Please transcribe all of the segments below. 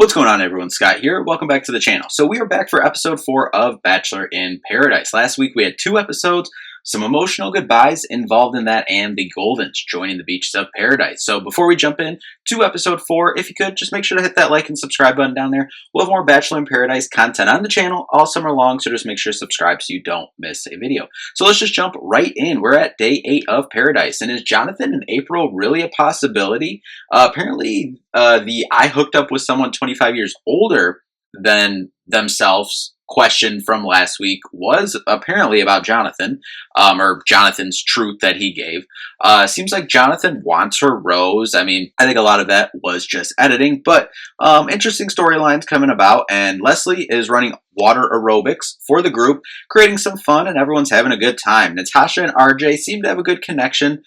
What's going on, everyone? Scott here. Welcome back to the channel. So we are back for episode 4 of Bachelor in Paradise. Last week we had 2 episodes, some emotional goodbyes involved in that, and the Goldens joining the beaches of Paradise. So before we jump in to episode 4, if you could, just make sure to hit that like and subscribe button down there. We'll have more Bachelor in Paradise content on the channel all summer long, so just make sure to subscribe so you don't miss a video. So let's just jump right in. We're at day 8 of Paradise, and is Jonathan and April really a possibility? Apparently, the I hooked up with someone 25 years older than themselves question from last week was apparently about Jonathan, or Jonathan's truth that he gave. Seems like Jonathan wants her rose. I mean, I think a lot of that was just editing, but interesting storylines coming about, and Leslie is running water aerobics for the group, creating some fun, and everyone's having a good time. Natasha and RJ seem to have a good connection.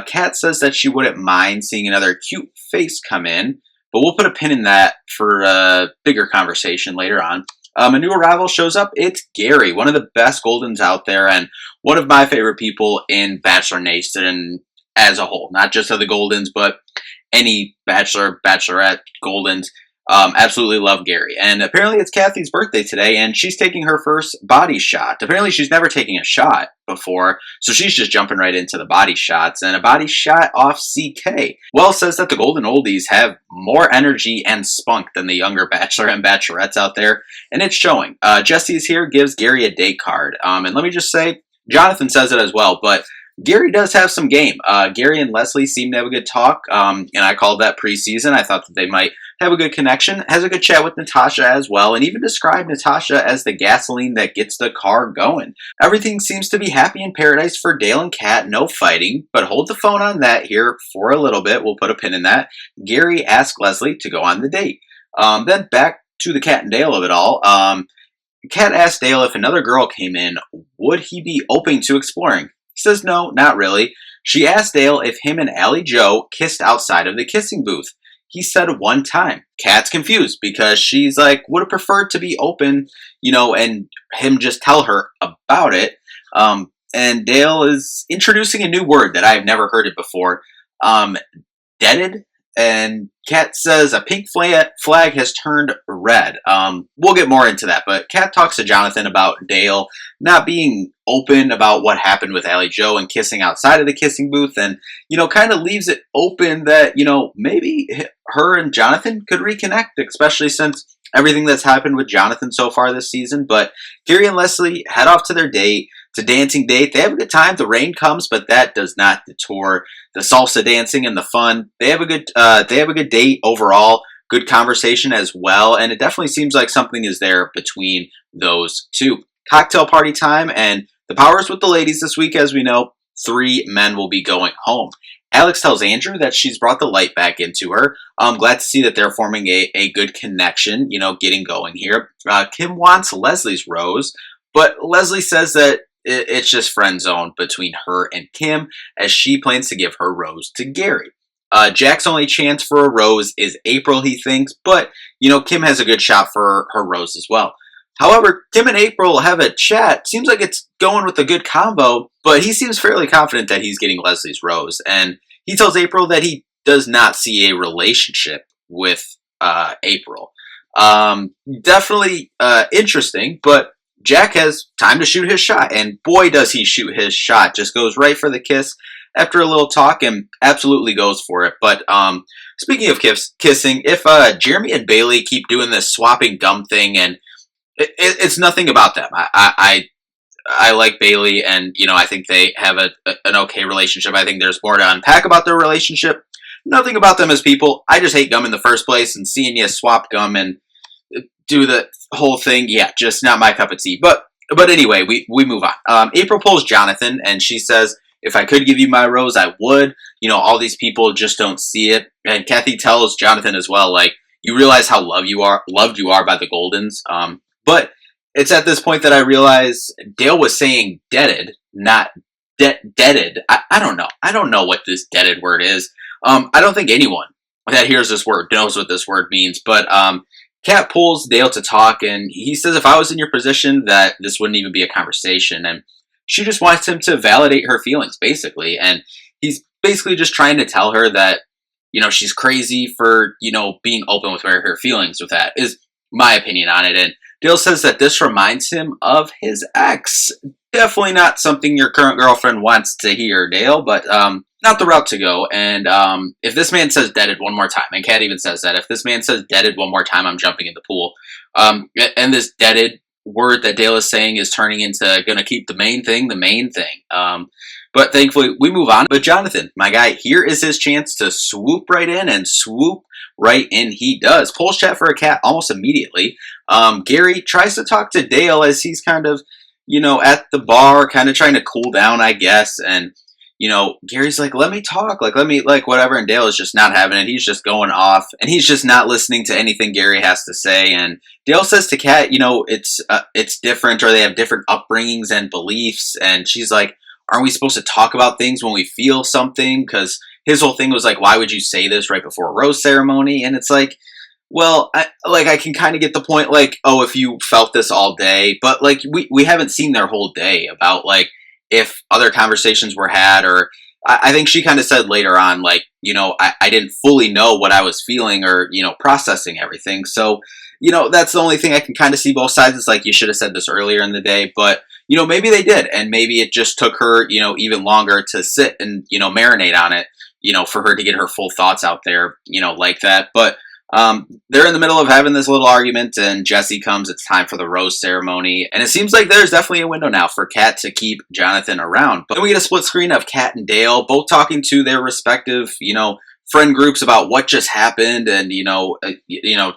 Kat says that she wouldn't mind seeing another cute face come in, but we'll put a pin in that for a bigger conversation later on. A new arrival shows up. It's Gary, one of the best Goldens out there, and one of my favorite people in Bachelor Nation as a whole. Not just of the Goldens, but any Bachelor, Bachelorette, Goldens. Absolutely love Gary. And apparently it's Kathy's birthday today, and she's taking her first body shot. Apparently she's never taken a shot before, so she's just jumping right into the body shots. And a body shot off CK. Wells says that the Golden Oldies have more energy and spunk than the younger Bachelor and Bachelorettes out there, and it's showing. Jesse's here, gives Gary a date card. And let me just say, Jonathan says it as well, but Gary does have some game. Gary and Leslie seem to have a good talk, and I called that preseason. I thought that they might have a good connection. Has a good chat with Natasha as well, and even described Natasha as the gasoline that gets the car going. Everything seems to be happy in paradise for Dale and Kat. No fighting, but hold the phone on that here for a little bit. We'll put a pin in that. Gary asked Leslie to go on the date. Then back to the Kat and Dale of it all. Kat asked Dale if another girl came in, would he be open to exploring? He says no, not really. She asked Dale if him and Allie Joe kissed outside of the kissing booth. He said one time. Kat's confused because she's like, would have preferred to be open, and him just tell her about it. And Dale is introducing a new word that I have never heard it before. Deaded. And Kat says a pink flag has turned red. We'll get more into that, but Kat talks to Jonathan about Dale not being open about what happened with Allie Joe and kissing outside of the kissing booth, and kind of leaves it open that maybe her and Jonathan could reconnect, especially since everything that's happened with Jonathan so far this season. But Gary and Leslie head off to their date. It's a dancing date. They have a good time. The rain comes, but that does not deter the salsa dancing and the fun. They have a good date overall. Good conversation as well, and it definitely seems like something is there between those two. Cocktail party time, and the power's with the ladies this week. As we know, 3 men will be going home. Alex tells Andrew that she's brought the light back into her. I'm glad to see that they're forming a good connection, getting going here. Kim wants Leslie's rose, but Leslie says that it's just friend zone between her and Kim, as she plans to give her rose to Gary. Jack's only chance for a rose is April, he thinks, but, Kim has a good shot for her rose as well. However, Kim and April have a chat. Seems like it's going with a good combo, but he seems fairly confident that he's getting Leslie's rose. And he tells April that he does not see a relationship with April. Definitely interesting, but Jack has time to shoot his shot, and boy does he shoot his shot. Just goes right for the kiss after a little talk and absolutely goes for it. But speaking of kissing, if Jeremy and Bailey keep doing this swapping gum thing, and it's nothing about them. I like Bailey, and I think they have an okay relationship. I think there's more to unpack about their relationship. Nothing about them as people. I just hate gum in the first place, and seeing you swap gum and do the whole thing, yeah, just not my cup of tea. But anyway, we move on. April pulls Jonathan, and she says, if I could give you my rose, I would. All these people just don't see it. And Kathy tells Jonathan as well, like, you realize how loved you are by the Goldens. But it's at this point that I realize Dale was saying deaded, not deaded. I don't know. I don't know what this deaded word is. I don't think anyone that hears this word knows what this word means. But Kat pulls Dale to talk, and he says if I was in your position that this wouldn't even be a conversation. And she just wants him to validate her feelings, basically. And he's basically just trying to tell her that, she's crazy for, being open with her feelings with that, is my opinion on it. And Dale says that this reminds him of his ex. Definitely not something your current girlfriend wants to hear, Dale, but not the route to go. And if this man says deaded one more time, and Kat even says that, if this man says deaded one more time, I'm jumping in the pool. And this deaded word that Dale is saying is turning into gonna keep the main thing the main thing. But thankfully, we move on. But Jonathan, my guy, here is his chance to swoop right in, and swoop right in he does. Pulls chat for a cat almost immediately. Gary tries to talk to Dale as he's kind of, at the bar, kind of trying to cool down, I guess. And, Gary's like, let me talk, let me, whatever. And Dale is just not having it. He's just going off, and he's just not listening to anything Gary has to say. And Dale says to Kat, it's different, or they have different upbringings and beliefs. And she's like, aren't we supposed to talk about things when we feel something? Because his whole thing was like, why would you say this right before a rose ceremony? And it's like, well, I can kind of get the point, oh, if you felt this all day, but we haven't seen their whole day about if other conversations were had, or I think she kind of said later on, I didn't fully know what I was feeling, or, processing everything. So, that's the only thing I can kind of see both sides. It's you should have said this earlier in the day, but maybe they did. And maybe it just took her, even longer to sit and, marinate on it, for her to get her full thoughts out there, like that. But they're in the middle of having this little argument, and Jesse comes. It's time for the rose ceremony. And it seems like there's definitely a window now for Kat to keep Jonathan around. But then we get a split screen of Kat and Dale both talking to their respective, friend groups about what just happened, and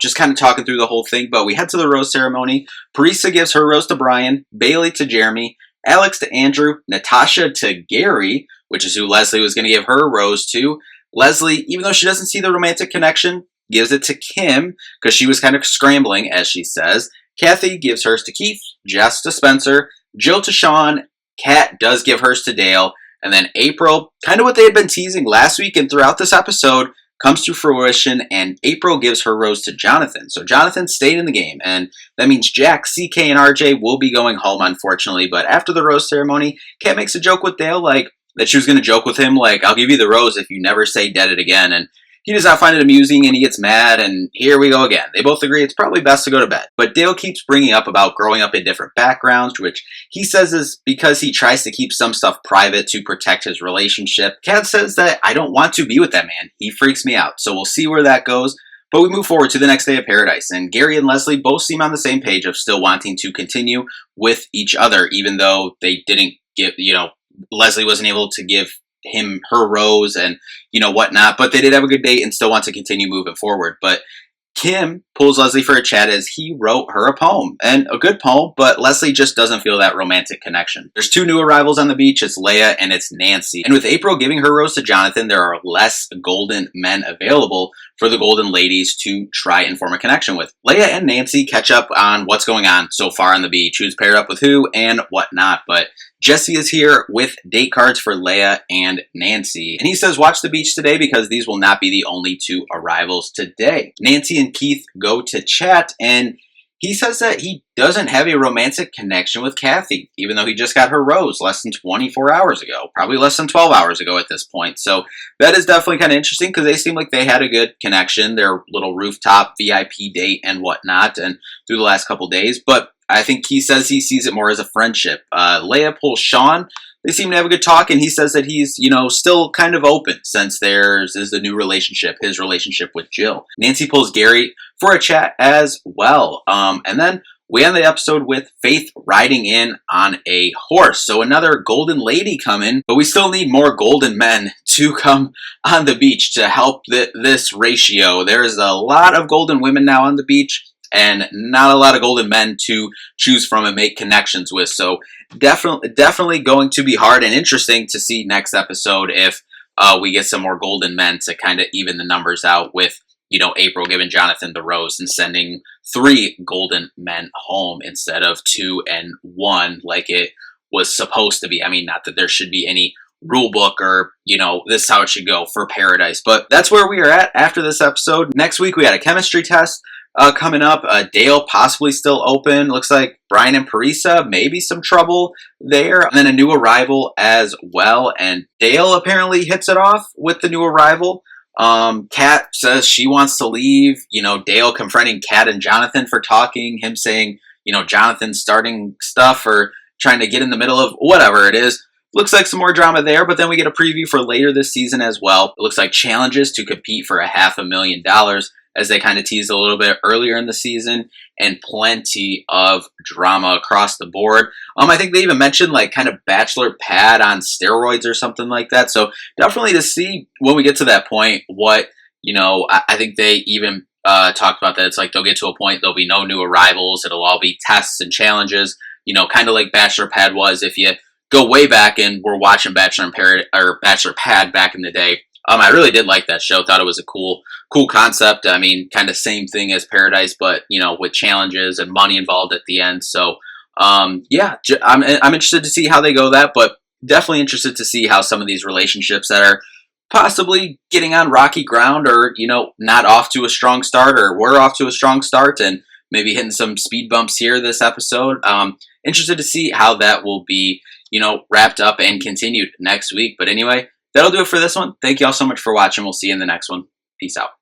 just kind of talking through the whole thing. But we head to the rose ceremony. Parisa gives her rose to Brian, Bailey to Jeremy, Alex to Andrew, Natasha to Gary, which is who Leslie was going to give her rose to. Leslie, even though she doesn't see the romantic connection, gives it to Kim because she was kind of scrambling, as she says. Kathy gives hers to Keith, Jess to Spencer, Jill to Sean. Kat does give hers to Dale. And then April, kind of what they had been teasing last week and throughout this episode, comes to fruition, and April gives her rose to Jonathan. So Jonathan stayed in the game, and that means Jack, CK, and RJ will be going home, unfortunately. But after the rose ceremony, Kat makes a joke with Dale, that she was going to joke with him, I'll give you the rose if you never say dead it again. And he does not find it amusing, and he gets mad, and here we go again. They both agree it's probably best to go to bed. But Dale keeps bringing up about growing up in different backgrounds, which he says is because he tries to keep some stuff private to protect his relationship. Kat says that I don't want to be with that man. He freaks me out. So we'll see where that goes. But we move forward to the next day of Paradise, and Gary and Leslie both seem on the same page of still wanting to continue with each other, even though they didn't give, Leslie wasn't able to give him her rose and whatnot, but they did have a good date and still want to continue moving forward. But Kim pulls Leslie for a chat as he wrote her a poem, and a good poem, but Leslie just doesn't feel that romantic connection. There's two new arrivals on the beach. It's Leia and it's Nancy. And with April giving her rose to Jonathan, there are less golden men available for the golden ladies to try and form a connection with. Leia and Nancy catch up on what's going on so far on the beach, who's paired up with who and whatnot. But Jesse is here with date cards for Leia and Nancy. And he says, watch the beach today because these will not be the only two arrivals today. Nancy and Keith go to chat, and he says that he doesn't have a romantic connection with Kathy, even though he just got her rose less than 24 hours ago, probably less than 12 hours ago at this point. So that is definitely kind of interesting because they seem like they had a good connection, their little rooftop VIP date and whatnot, and through the last couple days. But I think he says he sees it more as a friendship. Leia pulls Sean. They seem to have a good talk, and he says that he's, still kind of open since theirs is a new relationship, his relationship with Jill. Nancy pulls Gary for a chat as well. And then we end the episode with Faith riding in on a horse. So another golden lady coming, but we still need more golden men to come on the beach to help this ratio. There's a lot of golden women now on the beach, and not a lot of golden men to choose from and make connections with. So definitely going to be hard and interesting to see next episode if we get some more golden men to kind of even the numbers out with, April giving Jonathan the rose and sending 3 golden men home instead of 2 and 1 like it was supposed to be. I mean, not that there should be any rule book or, this is how it should go for Paradise, but that's where we are at after this episode. Next week, we got a chemistry test coming up. Dale possibly still open. Looks like Brian and Parisa, maybe some trouble there. And then a new arrival as well. And Dale apparently hits it off with the new arrival. Kat says she wants to leave. Dale confronting Kat and Jonathan for talking. Him saying, Jonathan starting stuff or trying to get in the middle of whatever it is. Looks like some more drama there, but then we get a preview for later this season as well. It looks like challenges to compete for $500,000 as they kind of teased a little bit earlier in the season, and plenty of drama across the board. I think they even mentioned like kind of bachelor pad on steroids or something like that. So definitely to see when we get to that point what, I think they even talked about that. It's like they'll get to a point, there'll be no new arrivals. It'll all be tests and challenges, kind of like bachelor pad was if you go way back and we're watching Bachelor in Paradise or Bachelor Pad back in the day. I really did like that show. Thought it was a cool concept. I mean, kind of same thing as Paradise, but with challenges and money involved at the end. So, yeah, I'm interested to see how they go that, but definitely interested to see how some of these relationships that are possibly getting on rocky ground or not off to a strong start or we're off to a strong start and maybe hitting some speed bumps here this episode. Interested to see how that will be wrapped up and continued next week. But anyway, that'll do it for this one. Thank you all so much for watching. We'll see you in the next one. Peace out.